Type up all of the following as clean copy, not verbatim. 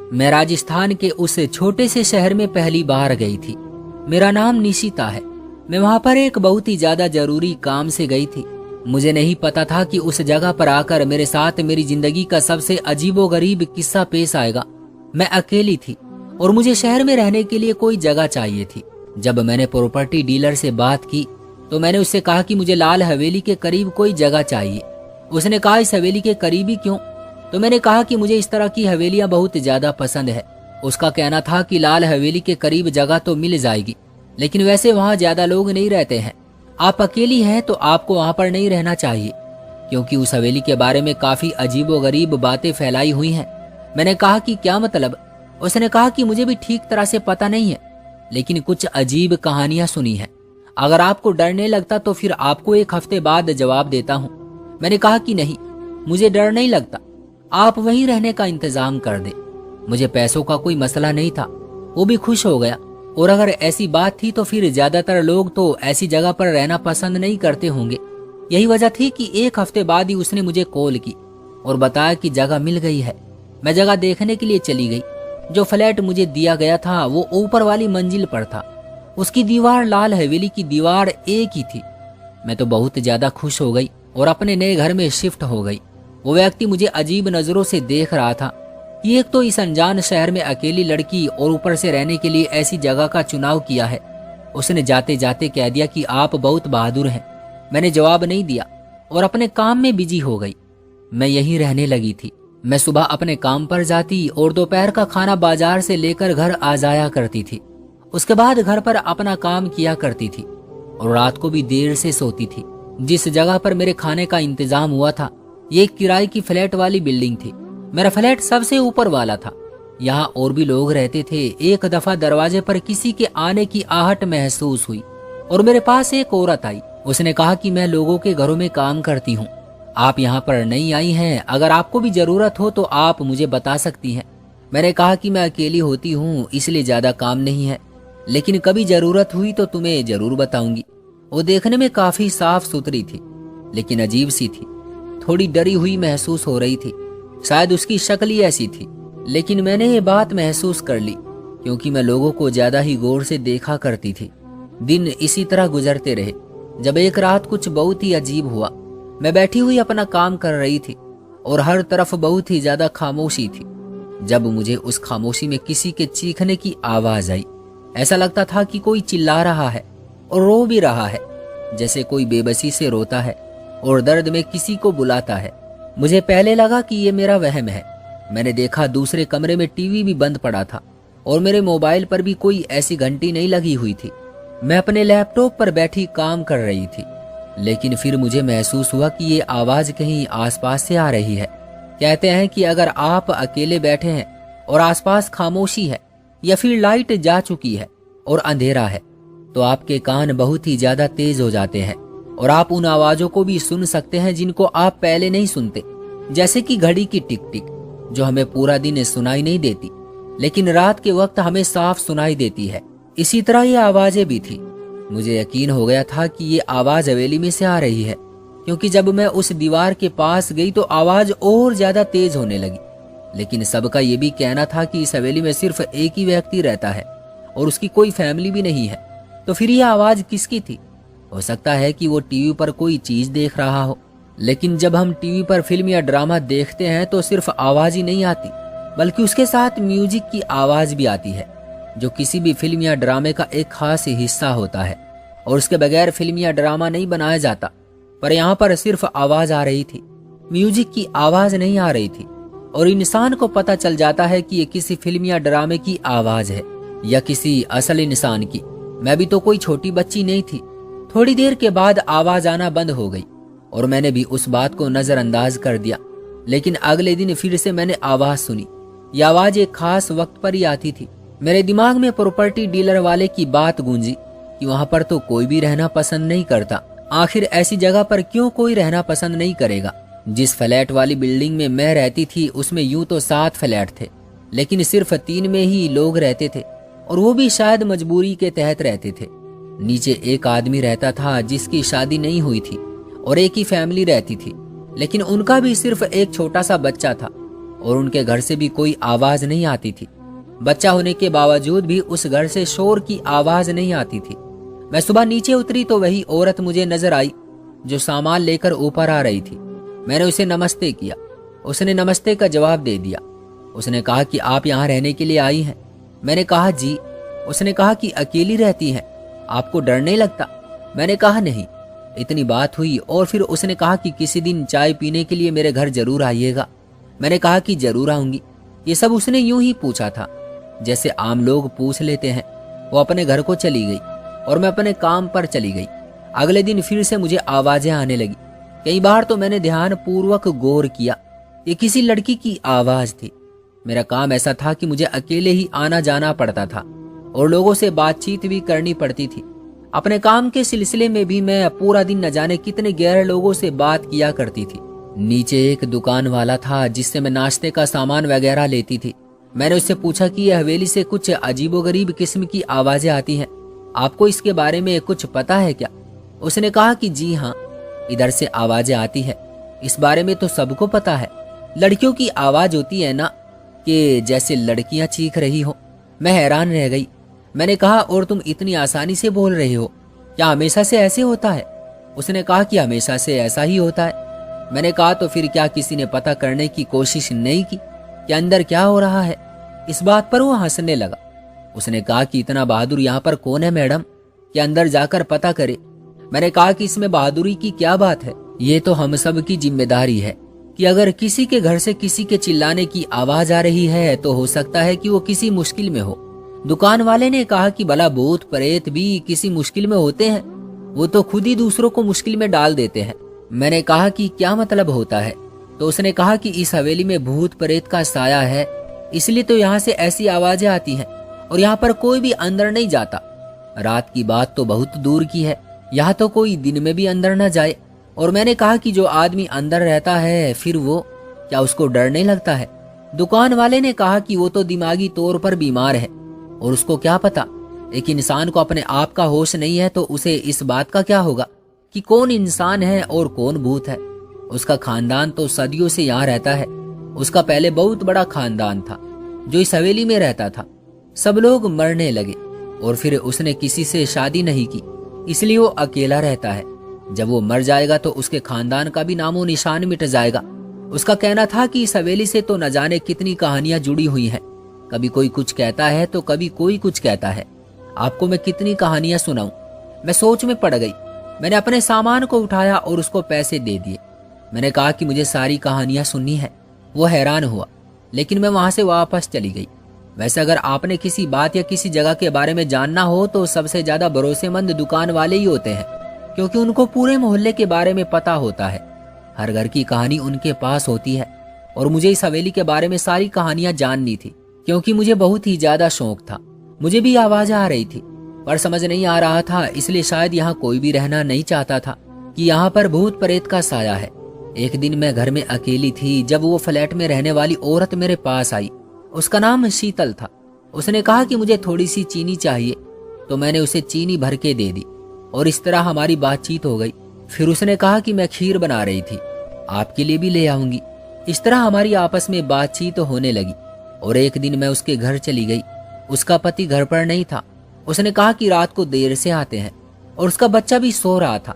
मैं राजस्थान के उस छोटे से शहर में पहली बार गई थी। मेरा नाम निशिता है। मैं वहां पर एक बहुत ही ज्यादा जरूरी काम से गई थी। मुझे नहीं पता था कि उस जगह पर आकर मेरे साथ मेरी जिंदगी का सबसे अजीबोगरीब किस्सा पेश आएगा। मैं अकेली थी और मुझे शहर में रहने के लिए कोई जगह चाहिए थी। जब मैंने प्रॉपर्टी डीलर से बात की तो मैंने उससे कहा कि मुझे लाल हवेली के करीब कोई जगह चाहिए। उसने कहा इस हवेली के करीब ही क्यों? तो मैंने कहा कि मुझे इस तरह की हवेलियां बहुत ज्यादा पसंद है। उसका कहना था कि लाल हवेली के करीब जगह तो मिल जाएगी, लेकिन वैसे वहां ज्यादा लोग नहीं रहते हैं। आप अकेली हैं तो आपको वहां पर नहीं रहना चाहिए, क्योंकि उस हवेली के बारे में काफी अजीबोगरीब बातें फैलाई हुई हैं। मैंने कहा कि क्या मतलब? उसने कहा कि मुझे भी ठीक तरह से पता नहीं है, लेकिन कुछ अजीब कहानियां सुनी हैं। अगर आपको डर नहीं लगता तो फिर आपको एक हफ्ते बाद जवाब देता हूँ। मैंने कहा कि नहीं, मुझे डर नहीं लगता, आप वहीं रहने का इंतजाम कर दे। मुझे पैसों का कोई मसला नहीं था। वो भी खुश हो गया। और अगर ऐसी बात थी तो फिर ज्यादातर लोग तो ऐसी जगह पर रहना पसंद नहीं करते होंगे। यही वजह थी कि एक हफ्ते बाद ही उसने मुझे कॉल की और बताया कि जगह मिल गई है। मैं जगह देखने के लिए चली गई। जो फ्लैट मुझे दिया गया था वो ऊपर वाली मंजिल पर था। उसकी दीवार लाल हवेली की दीवार एक ही थी। मैं तो बहुत ज्यादा खुश हो गई और अपने नए घर में शिफ्ट हो गई। वो व्यक्ति मुझे अजीब नजरों से देख रहा था कि एक तो इस अनजान शहर में अकेली लड़की और ऊपर से रहने के लिए ऐसी जगह का चुनाव किया है। उसने जाते जाते कह दिया कि आप बहुत बहादुर हैं। मैंने जवाब नहीं दिया और अपने काम में बिजी हो गई। मैं यहीं रहने लगी थी। मैं सुबह अपने काम पर जाती और दोपहर का खाना बाजार से लेकर घर आ जाया करती थी। उसके बाद घर पर अपना काम किया करती थी और रात को भी देर से सोती थी। जिस जगह पर मेरे खाने का इंतजाम हुआ था ये एक किराए की फ्लैट वाली बिल्डिंग थी। मेरा फ्लैट सबसे ऊपर वाला था। यहाँ और भी लोग रहते थे। एक दफा दरवाजे पर किसी के आने की आहट महसूस हुई और मेरे पास एक औरत आई। उसने कहा कि मैं लोगों के घरों में काम करती हूँ, आप यहाँ पर नहीं आई हैं, अगर आपको भी जरूरत हो तो आप मुझे बता सकती हैं। मैंने कहा कि मैं अकेली होती हूँ इसलिए ज्यादा काम नहीं है, लेकिन कभी जरूरत हुई तो तुम्हें जरूर बताऊंगी। वो देखने में काफी साफ सुथरी थी, लेकिन अजीब सी थी। थोड़ी डरी हुई महसूस हो रही थी। शायद उसकी शक्ल ही ऐसी थी। लेकिन मैंने ये बात महसूस कर ली क्योंकि मैं लोगों को ज्यादा ही गौर से देखा करती थी। दिन इसी तरह गुजरते रहे जब एक रात कुछ बहुत ही अजीब हुआ। मैं बैठी हुई अपना काम कर रही थी और हर तरफ बहुत ही ज्यादा खामोशी थी। जब मुझे उस खामोशी में किसी के चीखने की आवाज आई। ऐसा लगता था कि कोई चिल्ला रहा है और रो भी रहा है, जैसे कोई बेबसी से रोता है और दर्द में किसी को बुलाता है। मुझे पहले लगा कि ये मेरा वहम है। मैंने देखा दूसरे कमरे में टीवी भी बंद पड़ा था और मेरे मोबाइल पर भी कोई ऐसी घंटी नहीं लगी हुई थी। मैं अपने लैपटॉप पर बैठी काम कर रही थी, लेकिन फिर मुझे महसूस हुआ कि ये आवाज कहीं आसपास से आ रही है। कहते हैं कि अगर आप अकेले बैठे हैं और आसपास खामोशी है या फिर लाइट जा चुकी है और अंधेरा है तो आपके कान बहुत ही ज्यादा तेज हो जाते हैं और आप उन आवाजों को भी सुन सकते हैं जिनको आप पहले नहीं सुनते, जैसे कि घड़ी की टिक टिक जो हमें पूरा दिन सुनाई नहीं देती लेकिन रात के वक्त हमें साफ सुनाई देती है। इसी तरह ये आवाजें भी थी। मुझे यकीन हो गया था कि ये आवाज हवेली में से आ रही है, क्योंकि जब मैं उस दीवार के पास गई तो आवाज और ज्यादा तेज होने लगी। लेकिन सबका ये भी कहना था कि इस हवेली में सिर्फ एक ही व्यक्ति रहता है और उसकी कोई फैमिली भी नहीं है। तो फिर ये आवाज किसकी थी? हो सकता है कि वो टीवी पर कोई चीज देख रहा हो, लेकिन जब हम टीवी पर फिल्म या ड्रामा देखते हैं तो सिर्फ आवाज ही नहीं आती, बल्कि उसके साथ म्यूजिक की आवाज भी आती है, जो किसी भी फिल्म या ड्रामे का एक खास हिस्सा होता है और उसके बगैर फिल्म या ड्रामा नहीं बनाया जाता। पर यहाँ पर सिर्फ आवाज आ रही थी, म्यूजिक की आवाज नहीं आ रही थी और इंसान को पता चल जाता है कि ये किसी फिल्म या ड्रामे की आवाज है या किसी असल इंसान की। मैं भी तो कोई छोटी बच्ची नहीं थी। थोड़ी देर के बाद आवाज आना बंद हो गई और मैंने भी उस बात को नजरअंदाज कर दिया। लेकिन अगले दिन फिर से मैंने आवाज सुनी। यह आवाज एक खास वक्त पर ही आती थी। मेरे दिमाग में प्रॉपर्टी डीलर वाले की बात गूंजी कि वहां पर तो कोई भी रहना पसंद नहीं करता। आखिर ऐसी जगह पर क्यों कोई रहना पसंद नहीं करेगा? जिस फ्लैट वाली बिल्डिंग में मैं रहती थी उसमें यूं तो 7 फ्लैट थे, लेकिन सिर्फ 3 में ही लोग रहते थे और वो भी शायद मजबूरी के तहत रहते थे। नीचे एक आदमी रहता था जिसकी शादी नहीं हुई थी और एक ही फैमिली रहती थी, लेकिन उनका भी सिर्फ एक छोटा सा बच्चा था। और उनके घर से भी कोई आवाज नहीं आती थी। बच्चा होने के बावजूद भी उस घर से शोर की आवाज नहीं आती थी। मैं सुबह नीचे उतरी तो वही औरत मुझे नजर आई जो सामान लेकर ऊपर आ रही थी। मैंने उसे नमस्ते किया। उसने नमस्ते का जवाब दे दिया। उसने कहा कि आप यहाँ रहने के लिए आई हैं? मैंने कहा जी। उसने कहा कि अकेली रहती हैं, आपको डर नहीं लगता? मैंने कहा नहीं। इतनी बात हुई और फिर उसने कहा कि किसी दिन चाय पीने के लिए मेरे घर जरूर आइएगा। मैंने कहा कि जरूर आऊंगी। ये सब उसने यूं ही पूछा था जैसे आम लोग पूछ लेते हैं। वो अपने घर को चली गई और मैं अपने काम पर चली गई। अगले दिन फिर से मुझे आवाजें आने लगी। कई बार तो मैंने ध्यान पूर्वक गौर किया, ये किसी लड़की की आवाज थी। मेरा काम ऐसा था कि मुझे अकेले ही आना जाना पड़ता था और लोगों से बातचीत भी करनी पड़ती थी। अपने काम के सिलसिले में भी मैं पूरा दिन न जाने कितने गैर लोगों से बात किया करती थी। नीचे एक दुकान वाला था जिससे मैं नाश्ते का सामान वगैरह लेती थी। मैंने उससे पूछा कि यह हवेली से कुछ अजीबोगरीब किस्म की आवाजें आती हैं, आपको इसके बारे में कुछ पता है क्या? उसने कहा कि जी हाँ, इधर से आवाजें आती है। इस बारे में तो सबको पता है। लड़कियों की आवाज होती है ना, कि जैसे लड़कियां चीख रही हो। मैं हैरान रह गई। मैंने कहा और तुम इतनी आसानी से बोल रहे हो, क्या हमेशा से ऐसे होता है? उसने कहा कि हमेशा से ऐसा ही होता है। मैंने कहा तो फिर क्या किसी ने पता करने की कोशिश नहीं की कि अंदर क्या हो रहा है? इस बात पर वो हंसने लगा। उसने कहा कि इतना बहादुर यहाँ पर कौन है मैडम कि अंदर जाकर पता करे? मैंने कहा कि इसमें बहादुरी की क्या बात है, ये तो हम सब की जिम्मेदारी है कि अगर किसी के घर से किसी के चिल्लाने की आवाज आ रही है तो हो सकता है कि वो किसी मुश्किल में हो। दुकान वाले ने कहा कि भला भूत प्रेत भी किसी मुश्किल में होते हैं? वो तो खुद ही दूसरों को मुश्किल में डाल देते हैं। मैंने कहा कि क्या मतलब होता है? तो उसने कहा कि इस हवेली में भूत प्रेत का साया है, इसलिए तो यहाँ से ऐसी आवाजें आती हैं और यहाँ पर कोई भी अंदर नहीं जाता। रात की बात तो बहुत दूर की है, यहाँ तो कोई दिन में भी अंदर न जाए। और मैंने कहा कि जो आदमी अंदर रहता है फिर वो, क्या उसको डर नहीं लगता है? दुकान वाले ने कहा कि वो तो दिमागी तौर पर बीमार है और उसको क्या पता। एक इंसान को अपने आप का होश नहीं है तो उसे इस बात का क्या होगा कि कौन इंसान है और कौन भूत है। उसका खानदान तो सदियों से यहाँ रहता है। उसका पहले बहुत बड़ा खानदान था जो इस हवेली में रहता था। सब लोग मरने लगे और फिर उसने किसी से शादी नहीं की, इसलिए वो अकेला रहता है। जब वो मर जाएगा तो उसके खानदान का भी नामो निशान मिट जाएगा। उसका कहना था कि इस हवेली से तो न जाने कितनी कहानियां जुड़ी हुई हैं। कभी कोई कुछ कहता है तो कभी कोई कुछ कहता है। आपको मैं कितनी कहानियां सुनाऊं? मैं सोच में पड़ गई। मैंने अपने सामान को उठाया और उसको पैसे दे दिए। मैंने कहा कि मुझे सारी कहानियां सुननी है। वो हैरान हुआ, लेकिन मैं वहां से वापस चली गई। वैसे अगर आपने किसी बात या किसी जगह के बारे में जानना हो तो सबसे ज्यादा भरोसेमंद दुकान वाले ही होते हैं, क्योंकि उनको पूरे मोहल्ले के बारे में पता होता है। हर घर की कहानी उनके पास होती है और मुझे इस हवेली के बारे में सारी कहानियां जाननी थी, क्योंकि मुझे बहुत ही ज्यादा शौक था। मुझे भी आवाज आ रही थी पर समझ नहीं आ रहा था, इसलिए शायद यहाँ कोई भी रहना नहीं चाहता था कि यहाँ पर भूत प्रेत का साया है। एक दिन मैं घर में अकेली थी जब वो फ्लैट में रहने वाली औरत मेरे पास आई। उसका नाम शीतल था। उसने कहा कि मुझे थोड़ी सी चीनी चाहिए, तो मैंने उसे चीनी भर के दे दी और इस तरह हमारी बातचीत हो गई। फिर उसने कहा कि मैं खीर बना रही थी, आपके लिए भी ले आऊंगी। इस तरह हमारी आपस में बातचीत होने लगी और एक दिन मैं उसके घर चली गई। उसका पति घर पर नहीं था। उसने कहा कि रात को देर से आते हैं और उसका बच्चा भी सो रहा था।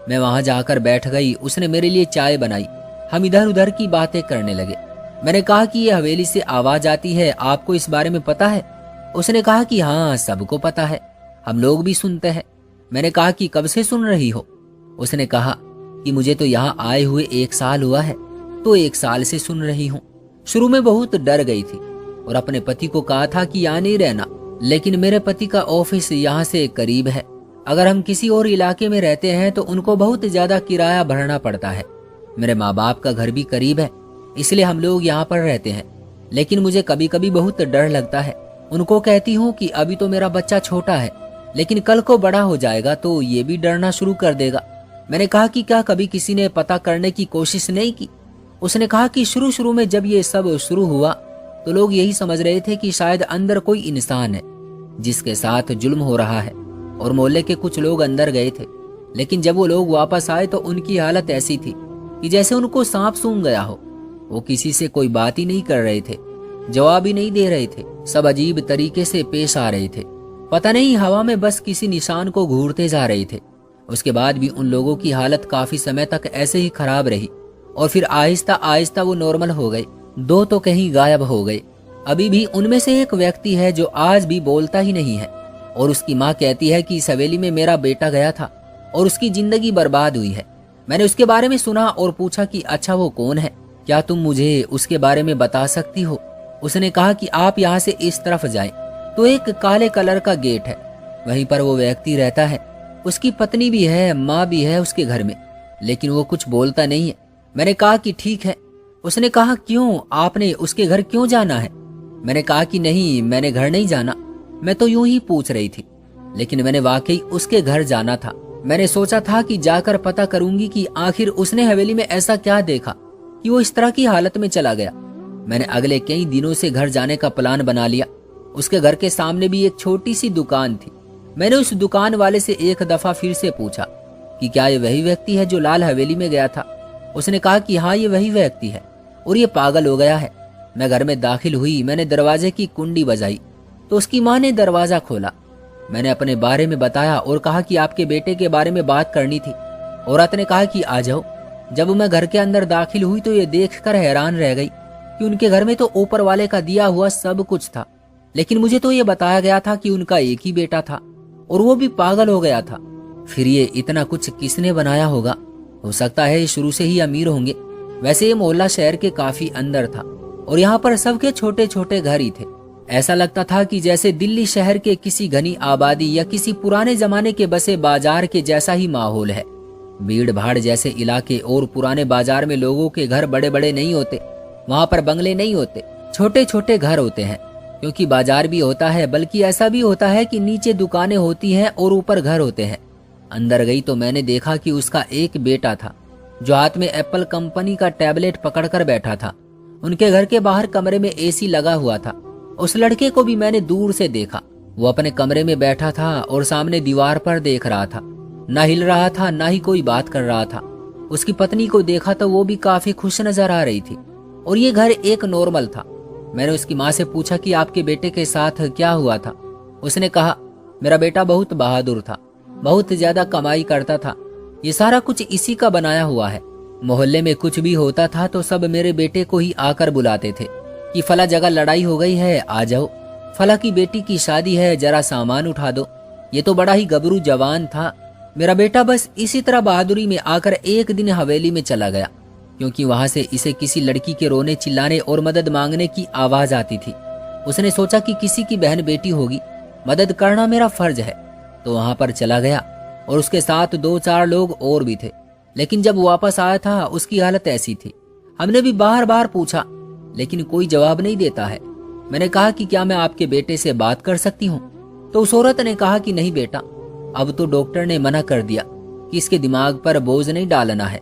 मैं वहां जाकर बैठ गई। उसने मेरे लिए चाय बनाई। हम इधर उधर की बातें करने लगे। मैंने कहा कि ये हवेली से आवाज आती है, आपको इस बारे में पता है? उसने कहा कि हाँ, सबको पता है, हम लोग भी सुनते हैं। मैंने कहा कि कब से सुन रही हो? उसने कहा कि मुझे तो यहाँ आए हुए 1 साल हुआ है, तो 1 साल से सुन रही हूँ। शुरू में बहुत डर गई थी और अपने पति को कहा था कि यहाँ नहीं रहना, लेकिन मेरे पति का ऑफिस यहाँ से करीब है। अगर हम किसी और इलाके में रहते हैं तो उनको बहुत ज्यादा किराया भरना पड़ता है। मेरे माँ बाप का घर भी करीब है, इसलिए हम लोग यहाँ पर रहते हैं। लेकिन मुझे कभी कभी बहुत डर लगता है। उनको कहती हूँ कि अभी तो मेरा बच्चा छोटा है, लेकिन कल को बड़ा हो जाएगा तो ये भी डरना शुरू कर देगा। मैंने कहा कि क्या कभी किसी ने पता करने की कोशिश नहीं की? उसने कहा कि शुरू शुरू में जब ये सब शुरू हुआ तो लोग यही समझ रहे थे कि शायद अंदर कोई इंसान है जिसके साथ जुल्म हो रहा है, और मोहल्ले के कुछ लोग अंदर गए थे। लेकिन जब वो लोग वापस आए तो उनकी हालत ऐसी थी कि जैसे उनको सांप सूंघ गया हो। वो किसी से कोई बात ही नहीं कर रहे थे, जवाब ही नहीं दे रहे थे, सब अजीब तरीके से पेश आ रहे थे। पता नहीं हवा में बस किसी निशान को घूरते जा रहे थे। उसके बाद भी उन लोगों की हालत काफी समय तक ऐसे ही खराब रही और फिर आहिस्ता आहिस्ता वो नॉर्मल हो गए। 2 तो कहीं गायब हो गए। अभी भी उनमें से एक व्यक्ति है जो आज भी बोलता ही नहीं है और उसकी माँ कहती है कि इस हवेली में मेरा बेटा गया था और उसकी जिंदगी बर्बाद हुई है। मैंने उसके बारे में सुना और पूछा कि अच्छा वो कौन है, क्या तुम मुझे उसके बारे में बता सकती हो? उसने कहा कि आप यहाँ से इस तरफ जाएं तो एक काले कलर का गेट है, वहीं पर वो व्यक्ति रहता है। उसकी पत्नी भी है, माँ भी है उसके घर में, लेकिन वो कुछ बोलता नहीं है। मैंने कहा कि ठीक है। उसने कहा क्यों, आपने उसके घर क्यों जाना है? मैंने कहा कि नहीं, मैंने घर नहीं जाना, मैं तो यूं ही पूछ रही थी, लेकिन मैंने वाकई उसके घर जाना था। मैंने सोचा था कि जाकर पता करूंगी कि आखिर उसने हवेली में ऐसा क्या देखा कि वो इस तरह की हालत में चला गया। मैंने अगले कई दिनों से घर जाने का प्लान बना लिया। उसके घर के सामने भी एक छोटी सी दुकान थी। मैंने उस दुकान वाले से एक दफा फिर से पूछा कि क्या ये वही व्यक्ति है जो लाल हवेली में गया था? उसने कहा कि हाँ, ये वही व्यक्ति है और ये पागल हो गया है। मैं घर में दाखिल हुई, मैंने दरवाजे की कुंडी बजाई तो उसकी माँ ने दरवाजा खोला। मैंने अपने बारे में बताया और कहा कि आपके बेटे के बारे में बात करनी थी। औरत ने कहा कि आ जाओ। जब मैं घर के अंदर दाखिल हुई तो ये देखकर हैरान रह गई कि उनके घर में तो ऊपर वाले का दिया हुआ सब कुछ था, लेकिन मुझे तो ये बताया गया था कि उनका एक ही बेटा था और वो भी पागल हो गया था। फिर ये इतना कुछ किसने बनाया होगा? हो सकता है ये शुरू से ही अमीर होंगे। वैसे ये मोहल्ला शहर के काफी अंदर था और यहाँ पर सबके छोटे छोटे घर ही थे। ऐसा लगता था कि जैसे दिल्ली शहर के किसी घनी आबादी या किसी पुराने जमाने के बसे बाजार के जैसा ही माहौल है। भीड़ भाड़ जैसे इलाके और पुराने बाजार में लोगों के घर बड़े बड़े नहीं होते, वहां पर बंगले नहीं होते, छोटे छोटे घर होते हैं। क्योंकि बाजार भी होता है, बल्कि ऐसा भी होता है कि नीचे दुकानें होती हैं और ऊपर घर होते हैं। अंदर गई तो मैंने देखा कि उसका एक बेटा था जो हाथ में एप्पल कंपनी का टैबलेट पकड़कर बैठा था। उनके घर के बाहर कमरे में एसी लगा हुआ था। उस लड़के को भी मैंने दूर से देखा। वो अपने कमरे में बैठा था और सामने दीवार पर देख रहा था, ना हिल रहा था ना ही कोई बात कर रहा था। उसकी पत्नी को देखा तो वो भी काफी खुश नजर आ रही थी और ये घर एक नॉर्मल था। मैंने उसकी माँ से पूछा कि आपके बेटे के साथ क्या हुआ था? उसने कहा मेरा बेटा बहुत बहादुर था, बहुत ज्यादा कमाई करता था, ये सारा कुछ इसी का बनाया हुआ है। मोहल्ले में कुछ भी होता था तो सब मेरे बेटे को ही आकर बुलाते थे कि फला जगह लड़ाई हो गई है, आ जाओ, फला की बेटी की शादी है, जरा सामान उठा दो। ये तो बड़ा ही गबरू जवान था। मेरा बेटा बस इसी तरह बहादुरी में आकर एक दिन हवेली में चला गया, क्योंकि वहां से इसे किसी लड़की के रोने चिल्लाने और मदद मांगने की आवाज आती थी। उसने सोचा कि किसी की बहन बेटी होगी, मदद करना मेरा फर्ज है, तो वहां पर चला गया और उसके साथ 2-4 लोग और भी थे। लेकिन जब वापस आया था उसकी हालत ऐसी थी। हमने भी बार बार पूछा लेकिन कोई जवाब नहीं देता है। मैंने कहा कि क्या मैं आपके बेटे से बात कर सकती हूँ? तो उस औरत ने कहा कि नहीं बेटा, अब तो डॉक्टर ने मना कर दिया कि इसके दिमाग पर बोझ नहीं डालना है,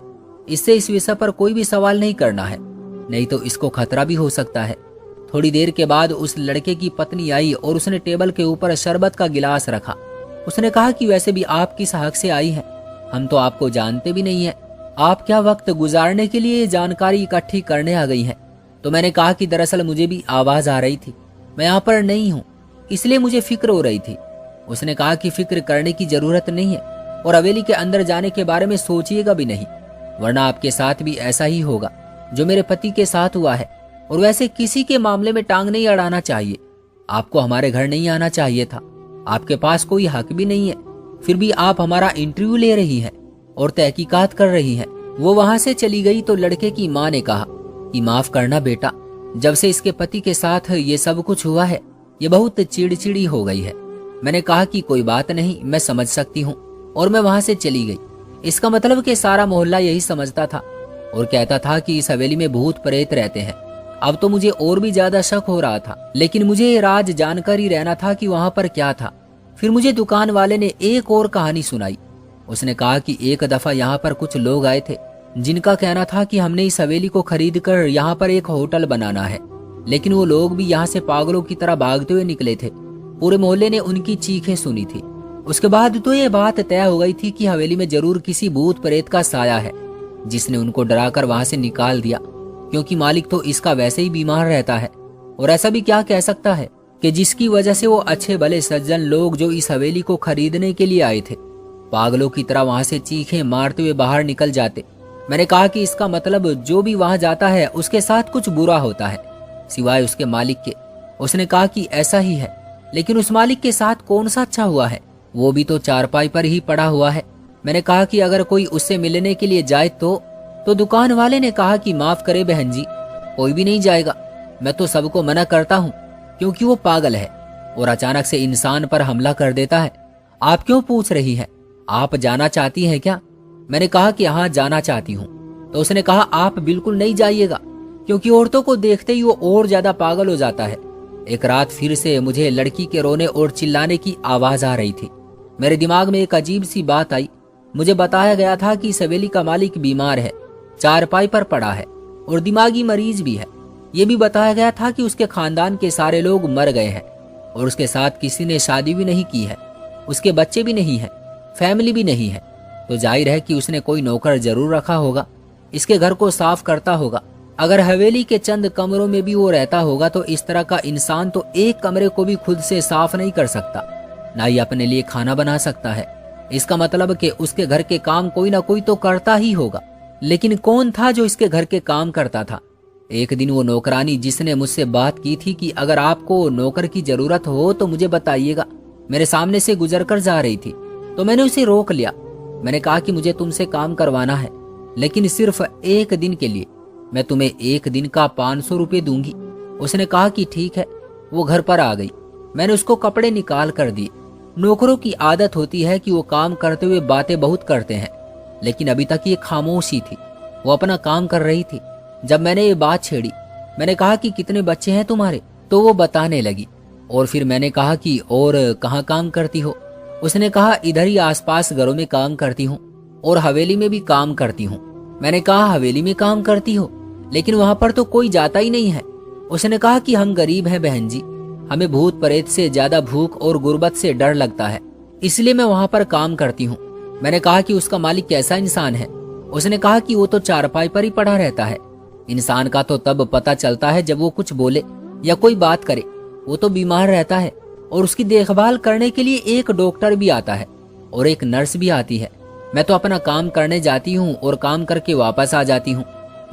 इससे इस विषय पर कोई भी सवाल नहीं करना है, नहीं तो इसको खतरा भी हो सकता है। थोड़ी देर के बाद उस लड़के की पत्नी आई और उसने टेबल के ऊपर शरबत का गिलास रखा। उसने कहा कि वैसे भी आप किस हक से आई हैं? हम तो आपको जानते भी नहीं है, आप क्या वक्त गुजारने के लिए जानकारी इकट्ठी करने आ गई हैं? तो मैंने कहा कि दरअसल मुझे भी आवाज आ रही थी, मैं यहाँ पर नहीं हूँ, इसलिए मुझे फिक्र हो रही थी। उसने कहा कि फिक्र करने की जरूरत नहीं है और हवेली के अंदर जाने के बारे में सोचिएगा भी नहीं, वरना आपके साथ भी ऐसा ही होगा जो मेरे पति के साथ हुआ है। और वैसे किसी के मामले में टांग नहीं अड़ाना चाहिए। आपको हमारे घर नहीं आना चाहिए था, आपके पास कोई हक भी नहीं है, फिर भी आप हमारा इंटरव्यू ले रही हैं और तहकीकात कर रही हैं। वो वहां से चली गई तो लड़के की माँ ने कहा कि माफ करना बेटा, जब से इसके पति के साथ ये सब कुछ हुआ है ये बहुत चिड़चिड़ी हो गई है। मैंने कहा कि कोई बात नहीं, मैं समझ सकती हूँ, और मैं वहां से चली गई। इसका मतलब कि सारा मोहल्ला यही समझता था और कहता था कि इस हवेली में भूत प्रेत रहते हैं। अब तो मुझे और भी ज्यादा शक हो रहा था, लेकिन मुझे ये राज जानकर ही रहना था कि वहां पर क्या था। फिर मुझे दुकान वाले ने एक और कहानी सुनाई। उसने कहा कि एक दफा यहाँ पर कुछ लोग आए थे जिनका कहना था कि हमने इस हवेली को खरीद कर यहाँ पर एक होटल बनाना है, लेकिन वो लोग भी यहाँ से पागलों की तरह भागते हुए निकले थे। पूरे मोहल्ले ने उनकी चीखें सुनी थी। उसके बाद तो ये बात तय हो गई थी कि हवेली में जरूर किसी भूत प्रेत का साया है जिसने उनको डराकर वहां से निकाल दिया। क्योंकि मालिक तो इसका वैसे ही बीमार रहता है। और ऐसा भी क्या कह सकता है कि जिसकी वजह से वो अच्छे भले सज्जन लोग जो इस हवेली को खरीदने के लिए आए थे पागलों की तरह वहां से चीखें मारते हुए बाहर निकल जाते। मैंने कहा कि इसका मतलब जो भी वहां जाता है उसके साथ कुछ बुरा होता है, सिवाय उसके मालिक के। उसने कहा कि ऐसा ही है, लेकिन उस मालिक के साथ कौन सा अच्छा हुआ है, वो भी तो चारपाई पर ही पड़ा हुआ है। मैंने कहा कि अगर कोई उससे मिलने के लिए जाए तो दुकान वाले ने कहा कि माफ करे बहन जी, कोई भी नहीं जाएगा। मैं तो सबको मना करता हूँ क्योंकि वो पागल है और अचानक से इंसान पर हमला कर देता है। आप क्यों पूछ रही है, आप जाना चाहती हैं क्या? मैंने कहा कि हाँ जाना चाहती हूँ। तो उसने कहा आप बिल्कुल नहीं जाइएगा, क्योंकि औरतों को देखते ही वो और ज्यादा पागल हो जाता है। एक रात फिर से मुझे लड़की के रोने और चिल्लाने की आवाज आ रही थी। मेरे दिमाग में एक अजीब सी बात आई। मुझे बताया गया था कि इस हवेली का मालिक बीमार है, चारपाई पर पड़ा है और दिमागी मरीज भी है। ये भी बताया गया था कि उसके खानदान के सारे लोग मर गए हैं और उसके साथ किसी ने शादी भी नहीं की है, उसके बच्चे भी नहीं है, फैमिली भी नहीं है। तो जाहिर है कि उसने कोई नौकर जरूर रखा होगा, इसके घर को साफ करता होगा। अगर हवेली के चंद कमरों में भी वो रहता होगा तो इस तरह का इंसान तो एक कमरे को भी खुद से साफ नहीं कर सकता, ना ही अपने लिए खाना बना सकता है। इसका मतलब कि उसके घर के काम कोई ना कोई तो करता ही होगा। लेकिन कौन था जो इसके घर के काम करता था? एक दिन वो नौकरानी जिसने मुझसे बात की थी कि अगर आपको नौकर की जरूरत हो तो मुझे बताइएगा, मेरे सामने से गुजर कर जा रही थी। तो मैंने उसे रोक लिया। मैंने कहा कि मुझे तुमसे काम करवाना है, लेकिन सिर्फ एक दिन के लिए। मैं तुम्हें एक दिन का 500 रुपये दूंगी। उसने कहा कि ठीक है। वो घर पर आ गई। मैंने उसको कपड़े निकाल कर दिए। नौकरों की आदत होती है कि वो काम करते हुए बातें बहुत करते हैं, लेकिन अभी तक ये खामोशी थी, वो अपना काम कर रही थी। जब मैंने ये बात छेड़ी, मैंने कहा कि कितने बच्चे हैं तुम्हारे, तो वो बताने लगी। और फिर मैंने कहा कि और कहाँ काम करती हो? उसने कहा इधर ही आसपास घरों में काम करती हूँ और हवेली में भी काम करती हूँ। मैंने कहा हवेली में काम करती हो, लेकिन वहां पर तो कोई जाता ही नहीं है। उसने कहा कि हम गरीब हैं बहन जी, हमें भूत प्रेत से ज्यादा भूख और गुर्बत से डर लगता है, इसलिए मैं वहां पर काम करती हूँ। मैंने कहा कि उसका मालिक कैसा इंसान है? उसने कहा कि वो तो चारपाई पर ही पड़ा रहता है। इंसान का तो तब पता चलता है जब वो कुछ बोले या कोई बात करे। वो तो बीमार रहता है और उसकी देखभाल करने के लिए एक डॉक्टर भी आता है और एक नर्स भी आती है। मैं तो अपना काम करने जाती हूँ और काम करके वापस आ जाती हूँ।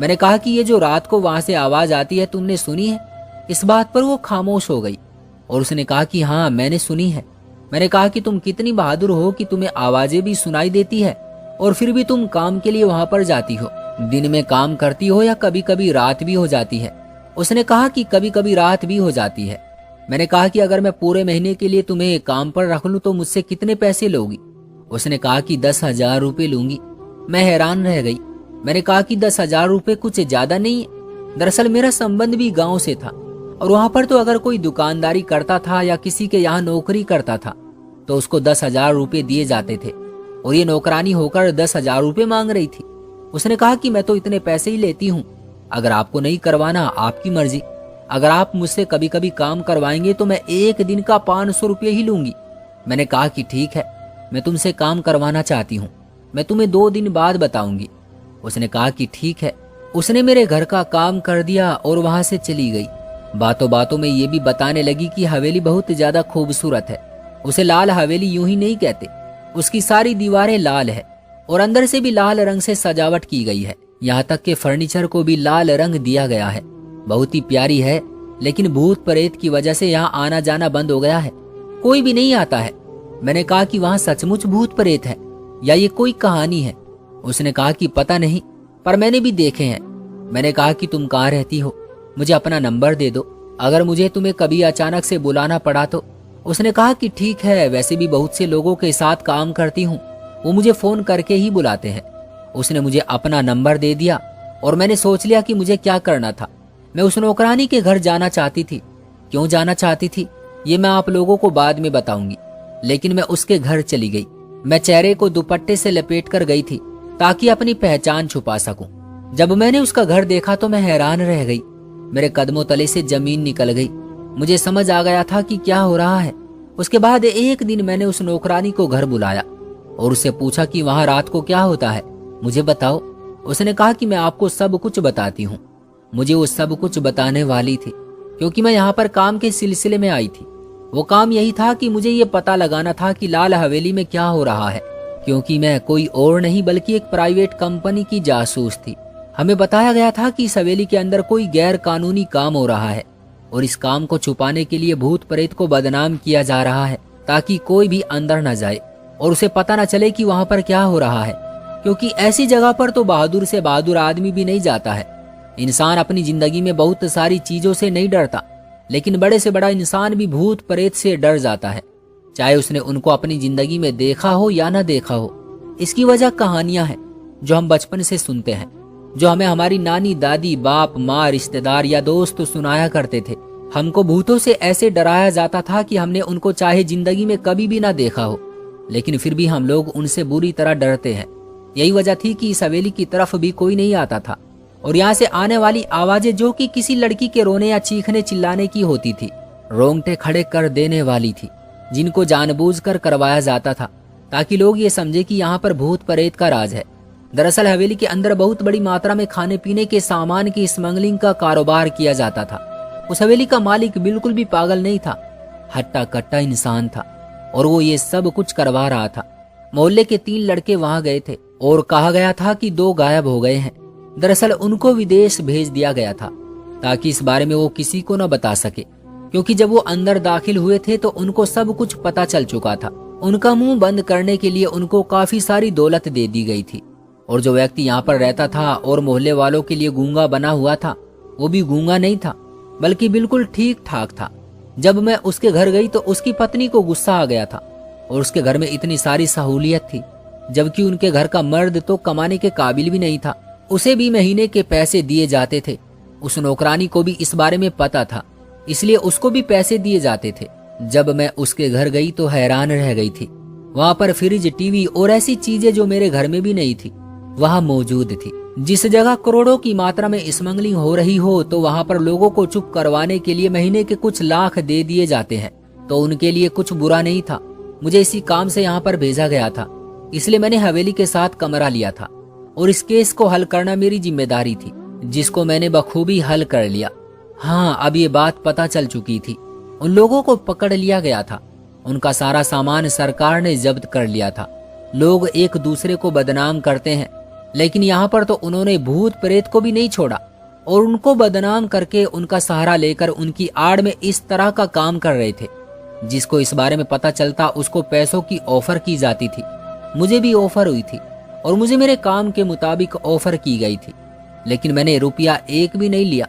मैंने कहा कि ये जो रात को वहां से आवाज आती है तुमने सुनी है? इस बात पर वो खामोश हो गई और उसने कहा कि हाँ मैंने सुनी है। मैंने कहा कि तुम कितनी बहादुर हो कि तुम्हें आवाजें भी सुनाई देती है और फिर भी तुम काम के लिए वहां पर जाती हो। दिन में काम करती हो या कभी कभी रात भी हो जाती है? उसने कहा कि कभी कभी रात भी हो जाती है। मैंने कहा कि अगर मैं पूरे महीने के लिए तुम्हें काम पर रख लूं तो मुझसे कितने पैसे लोगी? उसने कहा कि 10,000 रुपये लूंगी। मैं हैरान रह गई। मैंने कहा कि 10,000 रुपये कुछ ज्यादा नहीं है। दरअसल मेरा संबंध भी गांव से था और वहां पर तो अगर कोई दुकानदारी करता था या किसी के यहाँ नौकरी करता था तो उसको 10,000 रुपये दिए जाते थे, और ये नौकरानी होकर 10,000 रुपये मांग रही थी। उसने कहा कि मैं तो इतने पैसे ही लेती हूँ, अगर आपको नहीं करवाना आपकी मर्जी। अगर आप मुझसे कभी कभी काम करवाएंगे तो मैं एक दिन का 500 रुपये ही लूंगी। मैंने कहा कि ठीक है, मैं तुमसे काम करवाना चाहती हूँ, मैं तुम्हें 2 दिन बाद बताऊंगी। उसने कहा कि ठीक है। उसने मेरे घर का काम कर दिया और वहां से चली गई। बातों बातों में ये भी बताने लगी कि हवेली बहुत ज्यादा खूबसूरत है। उसे लाल हवेली यूं ही नहीं कहते, उसकी सारी दीवारें लाल है और अंदर से भी लाल रंग से सजावट की गई है। यहाँ तक के फर्नीचर को भी लाल रंग दिया गया है। बहुत ही प्यारी है, लेकिन भूत प्रेत की वजह से यहाँ आना जाना बंद हो गया है, कोई भी नहीं आता है। मैंने कहा कि वहाँ सचमुच भूत प्रेत है या ये कोई कहानी है? उसने कहा कि पता नहीं, पर मैंने भी देखे हैं। मैंने कहा कि तुम कहाँ रहती हो, मुझे अपना नंबर दे दो, अगर मुझे तुम्हें कभी अचानक से बुलाना पड़ा तो। उसने कहा कि ठीक है, वैसे भी बहुत से लोगों के साथ काम करती हूँ, वो मुझे फोन करके ही बुलाते हैं। उसने मुझे अपना नंबर दे दिया और मैंने सोच लिया कि मुझे क्या करना था। मैं उस नौकरानी के घर जाना चाहती थी। क्यों जाना चाहती थी ये मैं आप लोगों को बाद में बताऊंगी, लेकिन मैं उसके घर चली गई। मैं चेहरे को दुपट्टे से लपेट कर गई थी ताकि अपनी पहचान छुपा सकूं। जब मैंने उसका घर देखा तो मैं हैरान रह गई। मेरे कदमों तले से जमीन निकल गई। मुझे समझ आ गया था कि क्या हो रहा है। उसके बाद एक दिन मैंने उस नौकरानी को घर बुलाया और उससे पूछा कि वहां रात को क्या होता है, मुझे बताओ। उसने कहा कि मैं आपको सब कुछ बताती हूँ। मुझे वो सब कुछ बताने वाली थी, क्योंकि मैं यहाँ पर काम के सिलसिले में आई थी। वो काम यही था कि मुझे ये पता लगाना था कि लाल हवेली में क्या हो रहा है, क्योंकि मैं कोई और नहीं बल्कि एक प्राइवेट कंपनी की जासूस थी। हमें बताया गया था कि इस हवेली के अंदर कोई गैर कानूनी काम हो रहा है और इस काम को छुपाने के लिए भूत प्रेत को बदनाम किया जा रहा है, ताकि कोई भी अंदर न जाए और उसे पता न चले कि वहां पर क्या हो रहा है, क्योंकि ऐसी जगह पर तो बहादुर से बहादुर आदमी भी नहीं जाता है। इंसान अपनी जिंदगी में बहुत सारी चीजों से नहीं डरता, लेकिन बड़े से बड़ा इंसान भी भूत प्रेत से डर जाता है, चाहे उसने उनको अपनी जिंदगी में देखा हो या न देखा हो। इसकी वजह कहानियां हैं जो हम बचपन से सुनते हैं, जो हमें हमारी नानी, दादी, बाप, माँ, रिश्तेदार या दोस्त सुनाया करते थे। हमको भूतों से ऐसे डराया जाता था कि हमने उनको चाहे जिंदगी में कभी भी ना देखा हो, लेकिन फिर भी हम लोग उनसे बुरी तरह डरते हैं। यही वजह थी कि इस हवेली की तरफ भी कोई नहीं आता था और यहाँ से आने वाली आवाजें जो कि किसी लड़की के रोने या चीखने चिल्लाने की होती थी, रोंगटे खड़े कर देने वाली थी, जिनको जानबूझकर करवाया जाता था ताकि लोग ये समझे कि यहाँ पर भूत प्रेत का राज है। दरअसल हवेली के अंदर बहुत बड़ी मात्रा में खाने पीने के सामान की स्मगलिंग का कारोबार किया जाता था। उस हवेली का मालिक बिल्कुल भी पागल नहीं था, हट्टा कट्टा इंसान था और वो ये सब कुछ करवा रहा था। मोहल्ले के 3 लड़के वहां गए थे और कहा गया था कि 2 गायब हो गए हैं। दरअसल उनको विदेश भेज दिया गया था ताकि इस बारे में वो किसी को न बता सके, क्योंकि जब वो अंदर दाखिल हुए थे तो उनको सब कुछ पता चल चुका था। उनका मुंह बंद करने के लिए उनको काफी सारी दौलत दे दी गई थी और जो व्यक्ति यहाँ पर रहता था और मोहल्ले वालों के लिए गूंगा बना हुआ था, वो भी गूंगा नहीं था बल्कि बिल्कुल ठीक ठाक था। जब मैं उसके घर गई तो उसकी पत्नी को गुस्सा आ गया था और उसके घर में इतनी सारी सहूलियत थी, जबकि उनके घर का मर्द तो कमाने के काबिल भी नहीं था। उसे भी महीने के पैसे दिए जाते थे। उस नौकरानी को भी इस बारे में पता था, इसलिए उसको भी पैसे दिए जाते थे। जब मैं उसके घर गई तो हैरान रह गई थी। वहां पर फ्रिज, टीवी और ऐसी चीजें जो मेरे घर में भी नहीं थी वहां मौजूद थी। जिस जगह करोड़ों की मात्रा में स्मगलिंग हो रही हो तो वहां पर लोगों को चुप करवाने के लिए महीने के कुछ लाख दे दिए जाते हैं, तो उनके लिए कुछ बुरा नहीं था। मुझे इसी काम से यहाँ पर भेजा गया था, इसलिए मैंने हवेली के साथ कमरा लिया था और इस केस को हल करना मेरी जिम्मेदारी थी, जिसको मैंने बखूबी हल कर लिया। हाँ, अब ये बात पता चल चुकी थी। उन लोगों को पकड़ लिया गया था, उनका सारा सामान सरकार ने जब्त कर लिया था। लोग एक दूसरे को बदनाम करते हैं, लेकिन यहाँ पर तो उन्होंने भूत प्रेत को भी नहीं छोड़ा और उनको बदनाम करके उनका सहारा लेकर उनकी आड़ में इस तरह का काम कर रहे थे। जिसको इस बारे में पता चलता उसको पैसों की ऑफर की जाती थी। मुझे भी ऑफर हुई थी और मुझे मेरे काम के मुताबिक ऑफर की गई थी, लेकिन मैंने रुपया 1 भी नहीं लिया,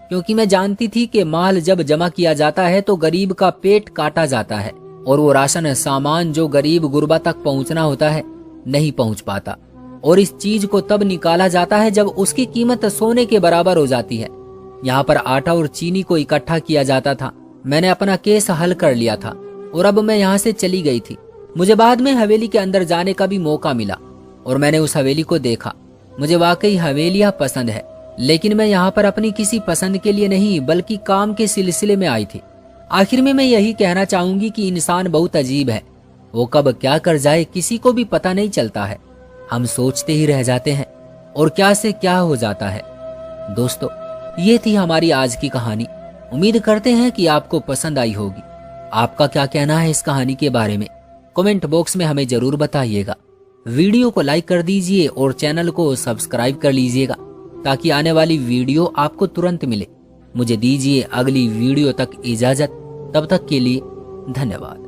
क्योंकि मैं जानती थी कि माल जब जमा किया जाता है तो गरीब का पेट काटा जाता है और वो राशन सामान जो गरीब गुरबा तक पहुंचना होता है नहीं पहुंच पाता, और इस चीज को तब निकाला जाता है जब उसकी कीमत सोने के बराबर हो जाती है। यहाँ पर आटा और चीनी को इकट्ठा किया जाता था। मैंने अपना केस हल कर लिया था और अब मैं यहाँ से चली गई थी। मुझे बाद में हवेली के अंदर जाने का भी मौका मिला और मैंने उस हवेली को देखा। मुझे वाकई हवेलियां पसंद है, लेकिन मैं यहाँ पर अपनी किसी पसंद के लिए नहीं बल्कि काम के सिलसिले में आई थी। आखिर में मैं यही कहना चाहूंगी कि इंसान बहुत अजीब है, वो कब क्या कर जाए किसी को भी पता नहीं चलता है। हम सोचते ही रह जाते हैं और क्या से क्या हो जाता है। दोस्तों, ये थी हमारी आज की कहानी। उम्मीद करते हैं कि आपको पसंद आई होगी। आपका क्या कहना है इस कहानी के बारे में कमेंट बॉक्स में हमें जरूर बताइएगा। वीडियो को लाइक कर दीजिए और चैनल को सब्सक्राइब कर लीजिएगा ताकि आने वाली वीडियो आपको तुरंत मिले। मुझे दीजिए अगली वीडियो तक इजाजत, तब तक के लिए धन्यवाद।